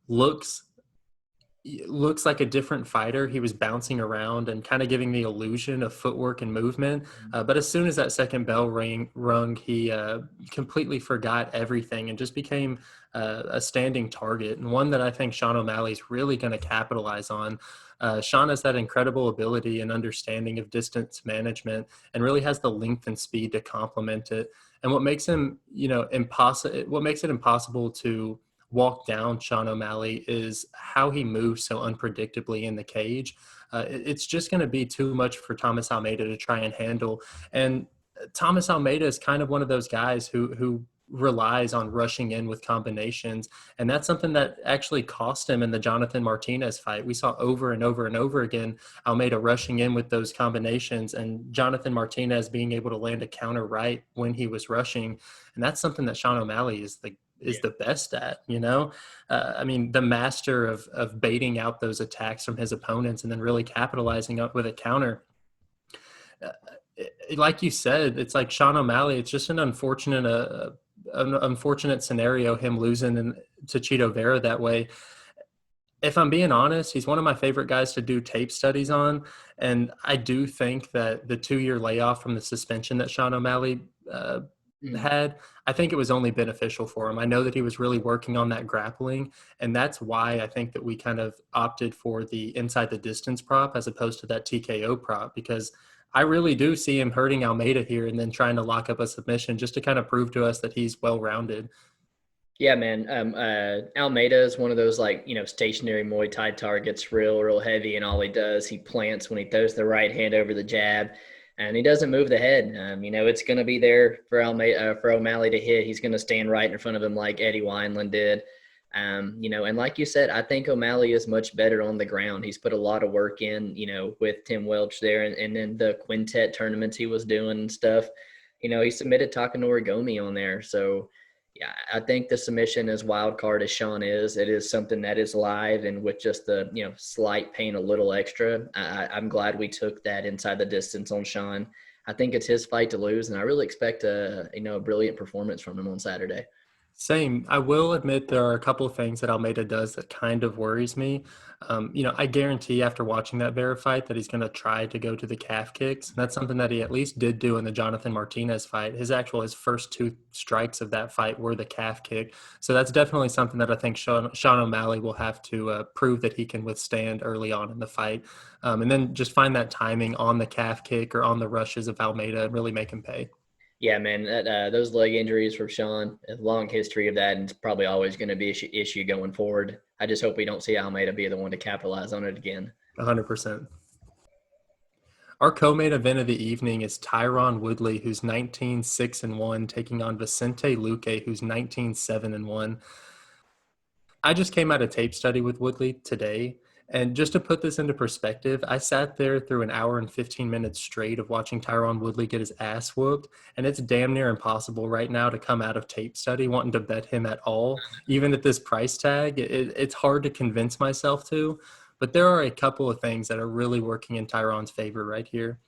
looks like a different fighter. He was bouncing around and kind of giving the illusion of footwork and movement. But as soon as that second bell rung, he completely forgot everything and just became a standing target, and one that I think Sean O'Malley's really going to capitalize on. Sean has that incredible ability and understanding of distance management and really has the length and speed to complement it. And what makes him, what makes it impossible to walk down Sean O'Malley is how he moves so unpredictably in the cage. It's just going to be too much for Thomas Almeida to try and handle. And Thomas Almeida is kind of one of those guys who relies on rushing in with combinations. And that's something that actually cost him in the Jonathan Martinez fight. We saw over and over and over again Almeida rushing in with those combinations and Jonathan Martinez being able to land a counter right when he was rushing. And that's something that Sean O'Malley is the best at, I mean, the master of baiting out those attacks from his opponents and then really capitalizing up with a counter. Like you said, it's like Sean O'Malley. It's just an unfortunate scenario, him losing to Chito Vera that way. If I'm being honest, he's one of my favorite guys to do tape studies on. And I do think that the 2-year layoff from the suspension that Sean O'Malley had, I think it was only beneficial for him. I know that he was really working on that grappling, and that's why I think that we kind of opted for the inside the distance prop as opposed to that TKO prop, because I really do see him hurting Almeida here and then trying to lock up a submission just to kind of prove to us that he's well-rounded. Yeah, man. Almeida is one of those stationary Muay Thai targets, real heavy, and all he does, he plants when he throws the right hand over the jab. And he doesn't move the head. It's going to be there for O'Malley to hit. He's going to stand right in front of him like Eddie Wineland did. And like you said, I think O'Malley is much better on the ground. He's put a lot of work in, with Tim Welch there, and then the quintet tournaments he was doing and stuff. He submitted Takanori on there. So, yeah, I think the submission as wild card as Sean is, it is something that is live, and with just the, slight pain a little extra. I'm glad we took that inside the distance on Sean. I think it's his fight to lose, and I really expect a brilliant performance from him on Saturday. Same. I will admit there are a couple of things that Almeida does that kind of worries me. I guarantee after watching that Vera fight that he's going to try to go to the calf kicks. And that's something that he at least did do in the Jonathan Martinez fight. His first two strikes of that fight were the calf kick. So that's definitely something that I think Sean O'Malley will have to prove that he can withstand early on in the fight. And then just find that timing on the calf kick or on the rushes of Almeida and really make him pay. Yeah, man, those leg injuries for Sean, a long history of that, and it's probably always going to be an issue going forward. I just hope we don't see Almeida be the one to capitalize on it again. 100%. Our co-main event of the evening is Tyron Woodley, who's 19-6-1, taking on Vincente Luque, who's 19-7-1. I just came out of tape study with Woodley today, and just to put this into perspective, I sat there through an hour and 15 minutes straight of watching Tyron Woodley get his ass whooped, and it's damn near impossible right now to come out of tape study wanting to bet him at all. Even at this price tag, it's hard to convince myself to, but there are a couple of things that are really working in Tyron's favor right here.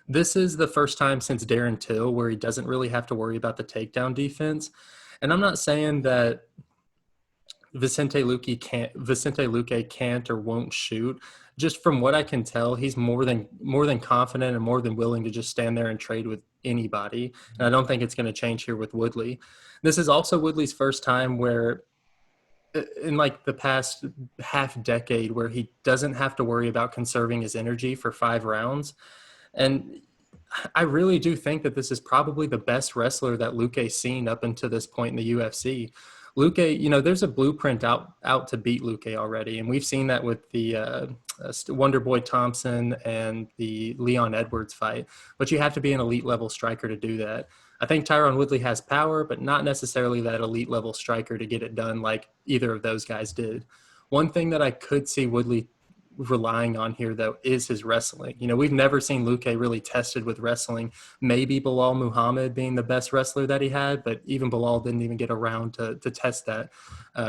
This is the first time since Darren Till where he doesn't really have to worry about the takedown defense, and I'm not saying that Vincente Luque can't or won't shoot. Just from what I can tell, he's more than confident and more than willing to just stand there and trade with anybody. And I don't think it's going to change here with Woodley. This is also Woodley's first time where in like the past half decade where he doesn't have to worry about conserving his energy for 5 rounds. And I really do think that this is probably the best wrestler that Luque's seen up until this point in the UFC. Luque, there's a blueprint out to beat Luque already, and we've seen that with the Wonder Boy Thompson and the Leon Edwards fight, but you have to be an elite level striker to do that. I think Tyron Woodley has power, but not necessarily that elite level striker to get it done like either of those guys did. One thing that I could see Woodley relying on here, though, is his wrestling. We've never seen Luque really tested with wrestling. Maybe Bilal Muhammad being the best wrestler that he had, but even Bilal didn't even get around to test that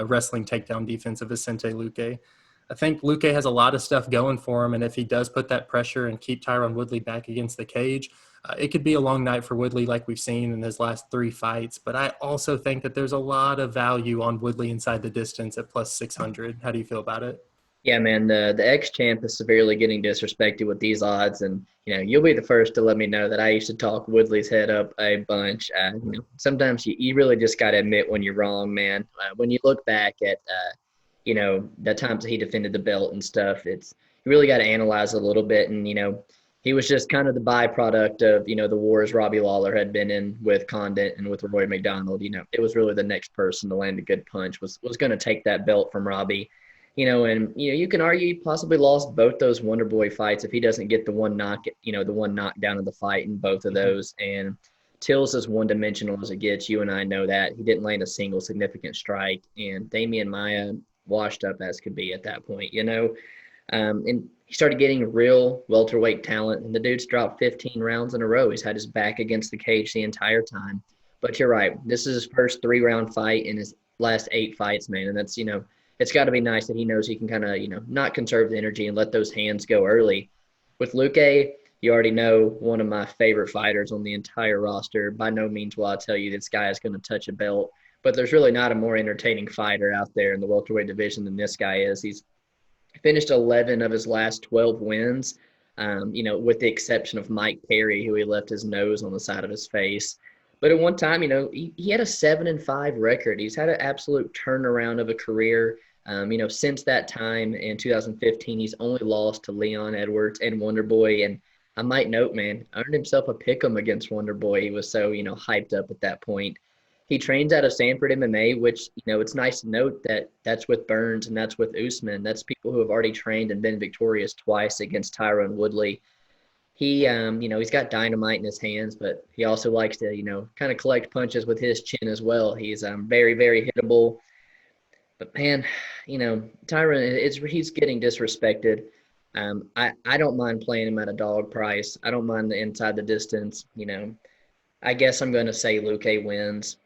wrestling takedown defense of Vincente Luque. I think Luque has a lot of stuff going for him, and if he does put that pressure and keep Tyron Woodley back against the cage, it could be a long night for Woodley like we've seen in his last 3 fights. But I also think that there's a lot of value on Woodley inside the distance at plus 600. How do you feel about it? Yeah, man, the ex-champ is severely getting disrespected with these odds, and you'll be the first to let me know that I used to talk Woodley's head up a bunch. Sometimes you really just got to admit when you're wrong, man. When you look back at the times that he defended the belt and stuff, you really got to analyze a little bit, and he was just kind of the byproduct of the wars Robbie Lawler had been in with Condit and with Roy McDonald. It was really the next person to land a good punch was going to take that belt from Robbie. You can argue he possibly lost both those Wonder Boy fights if he doesn't get the one knockdown of the fight in both of those. And Till's as one-dimensional as it gets. You and I know that. He didn't land a single significant strike. And Damian Maia washed up as could be at that point, And he started getting real welterweight talent, and the dude's dropped 15 rounds in a row. He's had his back against the cage the entire time. But you're right. This is his first 3-round fight in his last 8 fights, man. And that's, it's got to be nice that he knows he can kind of, not conserve the energy and let those hands go early. With Luque, you already know one of my favorite fighters on the entire roster. By no means will I tell you this guy is going to touch a belt, but there's really not a more entertaining fighter out there in the welterweight division than this guy is. He's finished 11 of his last 12 wins, with the exception of Mike Perry, who he left his nose on the side of his face. But at one time, he had a 7-5 record. He's had an absolute turnaround of a career. Since that time in 2015, he's only lost to Leon Edwards and Wonderboy. And I might note, man, earned himself a pick'em against Wonderboy. He was so, hyped up at that point. He trains out of Sanford MMA, which, it's nice to note that that's with Burns and that's with Usman. That's people who have already trained and been victorious twice against Tyron Woodley. He, he's got dynamite in his hands, but he also likes to, kind of collect punches with his chin as well. He's very, very hittable. But man, Tyron, he's getting disrespected. I don't mind playing him at a dog price. I don't mind the inside the distance. I guess I'm going to say Luque wins.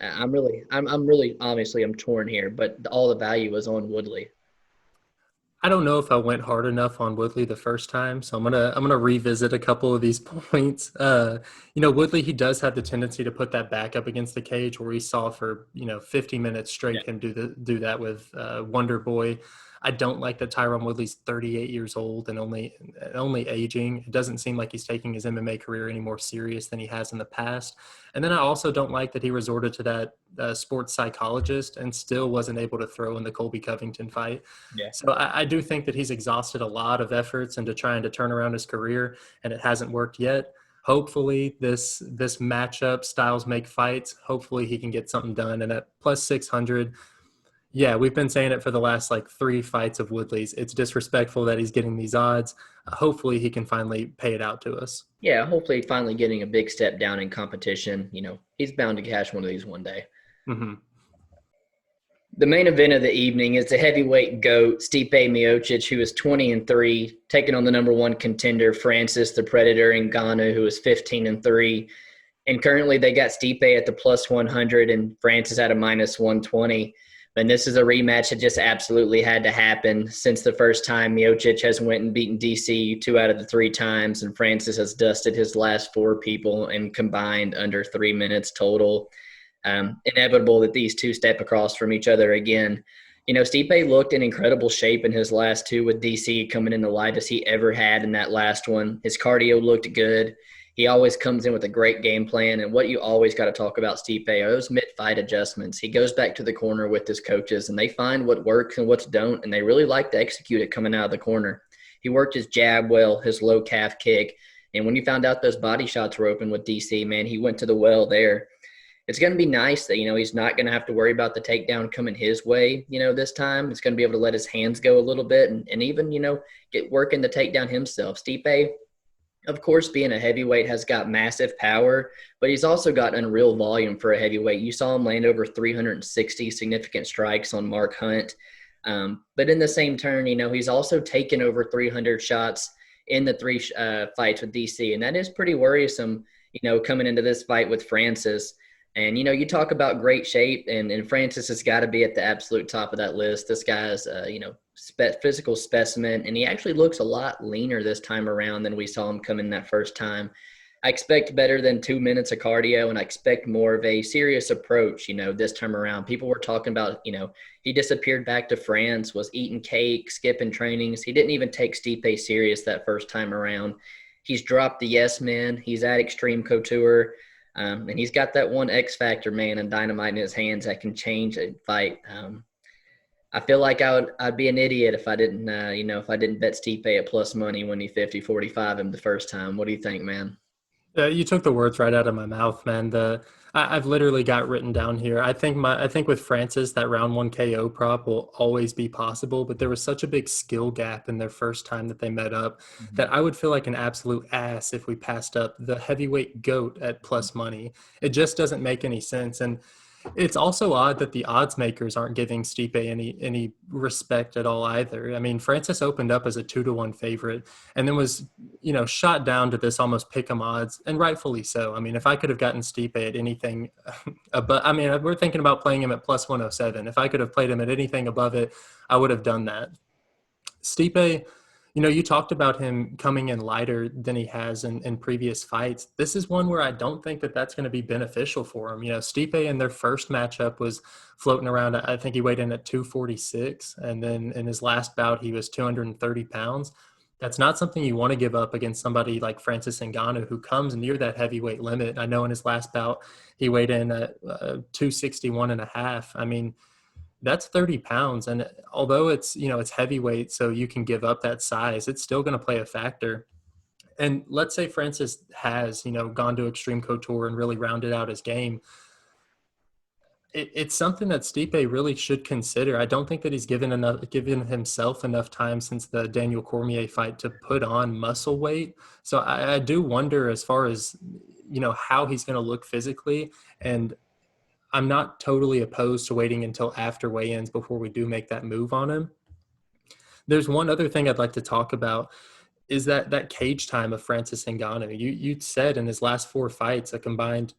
I'm really obviously I'm torn here, but all the value is on Woodley. I don't know if I went hard enough on Woodley the first time, so I'm gonna revisit a couple of these points. Woodley, he does have the tendency to put that back up against the cage, where we saw for 50 minutes Yeah. straight him do that with Wonder Boy. I don't like that Tyron Woodley's 38 years old and only aging. It doesn't seem like he's taking his MMA career any more serious than he has in the past. And then I also don't like that he resorted to that sports psychologist and still wasn't able to throw in the Colby Covington fight. Yeah. So I do think that he's exhausted a lot of efforts into trying to turn around his career, and it hasn't worked yet. Hopefully this matchup, styles make fights. Hopefully he can get something done. And at plus 600, yeah, we've been saying it for the last like 3 fights of Woodley's. It's disrespectful that he's getting these odds. Hopefully he can finally pay it out to us. Yeah, hopefully finally getting a big step down in competition. He's bound to cash one of these one day. Mm-hmm. The main event of the evening is the heavyweight GOAT, Stipe Miocic, who is 20-3, taking on the number one contender, Francis the Predator Ngannou, who is 15-3. And currently they got Stipe at the plus 100 and Francis at a minus 120. And this is a rematch that just absolutely had to happen since the first time Miocic has went and beaten DC 2 out of the 3 times, and Francis has dusted his last 4 people and combined under 3 minutes total. Inevitable that these two step across from each other again. Stipe looked in incredible shape in his last 2 with DC coming in the lightest he ever had in that last one. His cardio looked good. He always comes in with a great game plan. And what you always got to talk about Stipe are those mid-fight adjustments. He goes back to the corner with his coaches, and they find what works and what don't, and they really like to execute it coming out of the corner. He worked his jab well, his low calf kick, and when he found out those body shots were open with DC, man, he went to the well there. It's going to be nice that, he's not going to have to worry about the takedown coming his way, this time. It's going to be able to let his hands go a little bit and even, get working the takedown himself. Stipe, of course, being a heavyweight has got massive power, but he's also got unreal volume for a heavyweight. You saw him land over 360 significant strikes on Marc Hunt. But in the same turn, he's also taken over 300 shots in the 3 fights with DC. And that is pretty worrisome, coming into this fight with Francis. And, you talk about great shape, and Francis has got to be at the absolute top of that list. This guy's, physical specimen, and he actually looks a lot leaner this time around than we saw him come in that first time. I expect better than 2 minutes of cardio, and I expect more of a serious approach, this time around. People were talking about, he disappeared back to France, was eating cake, skipping trainings. He didn't even take Stipe serious that first time around. He's dropped the yes man. He's at Extreme Couture. And he's got that one X factor, man, and dynamite in his hands that can change a fight. I feel like I'd be an idiot if I didn't, if I didn't bet Stipe at plus money when he 50-45 him the first time. What do you think, man? You took the words right out of my mouth, man. I've literally got written down here. I think with Francis, that round 1 KO prop will always be possible, but there was such a big skill gap in their first time that they met up that I would feel like an absolute ass if we passed up the heavyweight GOAT at plus money. It just doesn't make any sense. And it's also odd that the odds makers aren't giving Stipe any respect at all either. I mean, Francis opened up as a 2-1 favorite and then was, shot down to this almost pick 'em odds, and rightfully so. I mean, if I could have gotten Stipe at anything, but I mean, we're thinking about playing him at plus 107. If I could have played him at anything above it, I would have done that. Stipe, you talked about him coming in lighter than he has in previous fights. This is one where I don't think that that's going to be beneficial for him. Stipe in their first matchup was floating around, I think he weighed in at 246. And then in his last bout, he was 230 pounds. That's not something you want to give up against somebody like Francis Ngannou, who comes near that heavyweight limit. I know in his last bout, he weighed in at 261 and a half. I mean, that's 30 pounds. And although it's heavyweight, so you can give up that size, it's still going to play a factor. And let's say Francis has, gone to Extreme Couture and really rounded out his game. It's something that Stipe really should consider. I don't think that he's given himself enough time since the Daniel Cormier fight to put on muscle weight. So I do wonder as far as, how he's going to look physically. And I'm not totally opposed to waiting until after weigh-ins before we do make that move on him. There's one other thing I'd like to talk about is that cage time of Francis Ngannou. You said in his last 4 fights a combined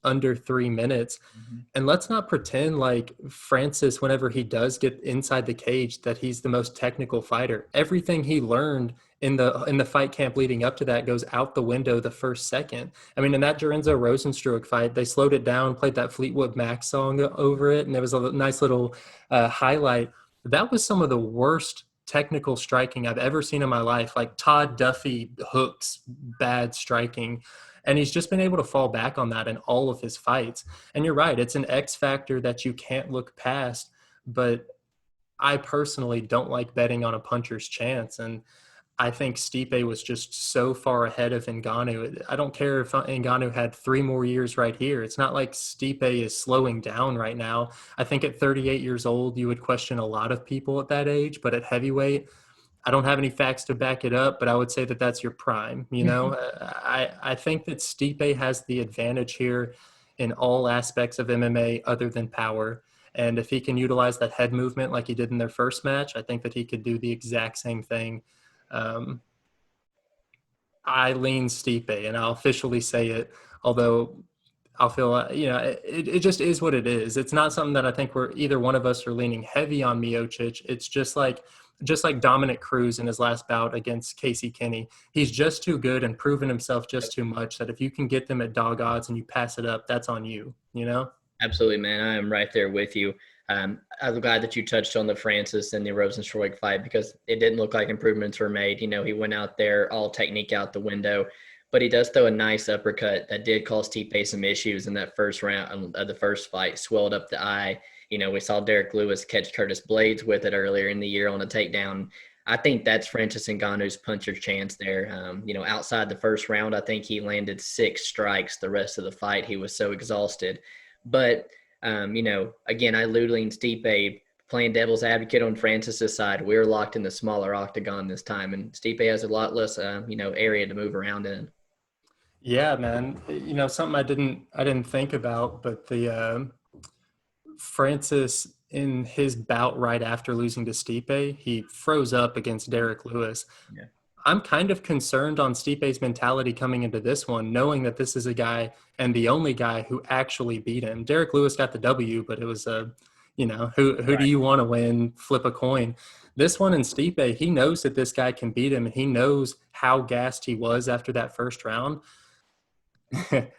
under 3 minutes. Mm-hmm. And let's not pretend like Francis, whenever he does get inside the cage, that he's the most technical fighter. Everything he learned in the fight camp leading up to that goes out the window the first second. I mean, in that Lorenzo Rosenstruck fight, they slowed it down, played that Fleetwood Mac song over it, and it was a nice little highlight. That was some of the worst technical striking I've ever seen in my life, like Todd Duffy hooks, bad striking. And he's just been able to fall back on that in all of his fights. And you're right, it's an X factor that you can't look past. But I personally don't like betting on a puncher's chance. And I think Stipe was just so far ahead of Ngannou. I don't care if Ngannou had 3 more years right here. It's not like Stipe is slowing down right now. I think at 38 years old, you would question a lot of people at that age. But at heavyweight, I don't have any facts to back it up, but I would say that that's your prime. You know, I think that Stipe has the advantage here in all aspects of MMA other than power. And if he can utilize that head movement like he did in their first match, I think that he could do the exact same thing. I lean Stipe, and I'll officially say it, although I'll feel, it just is what it is. It's not something that I think either one of us are leaning heavy on Miocic. It's just like Dominic Cruz in his last bout against Casey Kenny. He's just too good and proven himself just too much that if you can get them at dog odds and you pass it up, that's on you, you know? Absolutely, man. I am right there with you. I'm glad that you touched on the Francis and the Rosenstruck fight because it didn't look like improvements were made. You know, he went out there, all technique out the window, but he does throw a nice uppercut that did cause Stipe some issues in that first round of the first fight, swelled up the eye. You know, we saw Derek Lewis catch Curtis Blades with it earlier in the year on a takedown. I think that's Francis Ngannou's puncher's chance there. Outside the first round, I think he landed 6 strikes the rest of the fight. He was so exhausted. But again, I lean Stipe, playing devil's advocate on Francis's side. We're locked in the smaller octagon this time, and Stipe has a lot less, area to move around in. Yeah, man. You know, something I didn't think about, but the Francis in his bout right after losing to Stipe, he froze up against Derek Lewis. Yeah. I'm kind of concerned on Stipe's mentality coming into this one, knowing that this is a guy and the only guy who actually beat him. Derek Lewis got the W, but it was who Right. do you want to win? Flip a coin. This one in Stipe, he knows that this guy can beat him, and he knows how gassed he was after that first round.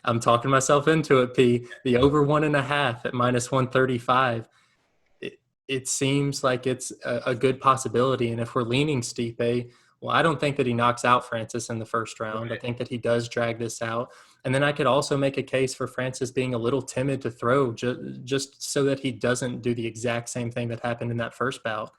I'm talking myself into it, P. The over 1.5 at -135. It seems like it's a good possibility. And if we're leaning Stipe, well, I don't think that he knocks out Francis in the first round. Right. I think that he does drag this out. And then I could also make a case for Francis being a little timid to throw just so that he doesn't do the exact same thing that happened in that first bout.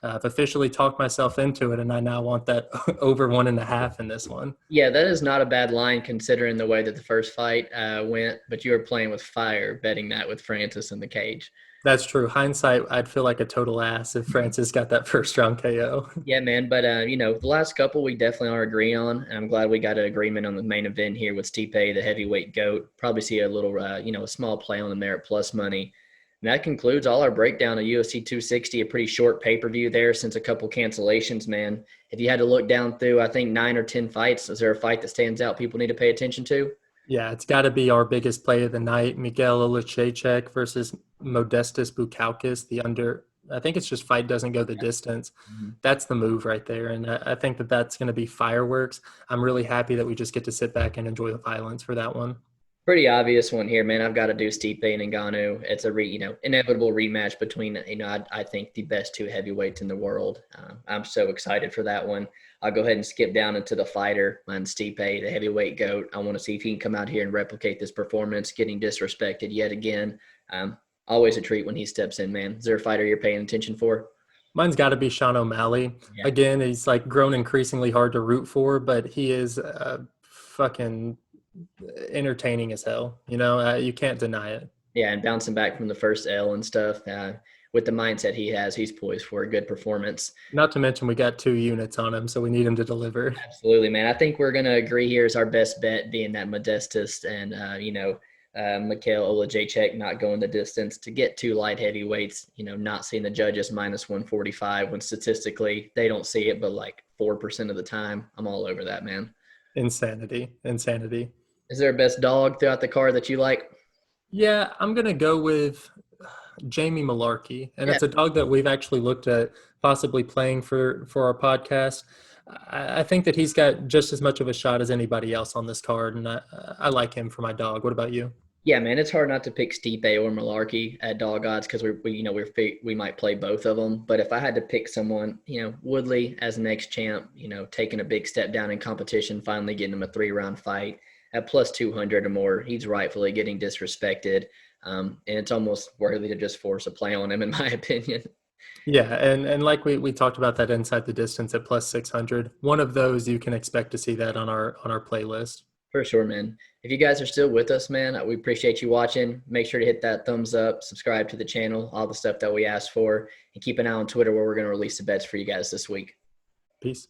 I've officially talked myself into it, and I now want that over 1.5 in this one. Yeah, that is not a bad line considering the way that the first fight went, but you were playing with fire betting that with Francis in the cage. That's true. Hindsight, I'd feel like a total ass if Francis got that first round KO. Yeah, man. But, the last couple we definitely are agreeing on. And I'm glad we got an agreement on the main event here with Stipe, the heavyweight GOAT. Probably see a little, a small play on the Merit Plus money. And that concludes all our breakdown of UFC 260, a pretty short pay-per-view there since a couple cancellations, man. If you had to look down through, I think 9 or 10 fights, is there a fight that stands out people need to pay attention to? Yeah, it's got to be our biggest play of the night. Michal Oleksiejczuk versus Modestas Bukaukas. I think it's just fight doesn't go the distance. Mm-hmm. That's the move right there. And I think that that's going to be fireworks. I'm really happy that we just get to sit back and enjoy the violence for that one. Pretty obvious one here, man. I've got to do Stipe and Ngannou. It's a inevitable rematch between I think the best 2 heavyweights in the world. I'm so excited for that one. I'll go ahead and skip down into the fighter, man. Stipe, the heavyweight GOAT. I want to see if he can come out here and replicate this performance, getting disrespected yet again. Always a treat when he steps in, man. Is there a fighter you're paying attention for? Mine's got to be Sean O'Malley. Yeah. Again, he's like grown increasingly hard to root for, but he is fucking entertaining as hell. You can't deny it. Yeah, and bouncing back from the first L and stuff. With the mindset he has, he's poised for a good performance. Not to mention we got 2 units on him, so we need him to deliver. Absolutely, man. I think we're going to agree here is our best bet being that Modestas and, Michal Oleksiejczuk not going the distance to get two light heavyweights, not seeing the judges minus 145 when statistically they don't see it, but like 4% of the time. I'm all over that, man. Insanity. Is there a best dog throughout the card that you like? Yeah, I'm going to go with Jamie Mullarkey, and Yeah, it's a dog that we've actually looked at possibly playing for our podcast. I think that he's got just as much of a shot as anybody else on this card, and I like him for my dog. What about you? yeah, man. It's hard not to pick Stipe or Mullarkey at dog odds because we might play both of them. But if I had to pick someone, Woodley as next champ, taking a big step down in competition, finally getting him a 3-round fight at plus 200 or more, he's rightfully getting disrespected. And it's almost worthy to just force a play on him, in my opinion. Yeah, and like we talked about that inside the distance at plus 600. One of those you can expect to see that on our playlist. For sure, man. If you guys are still with us, man, we appreciate you watching. Make sure to hit that thumbs up, subscribe to the channel, all the stuff that we asked for, and keep an eye on Twitter where we're going to release the bets for you guys this week. Peace.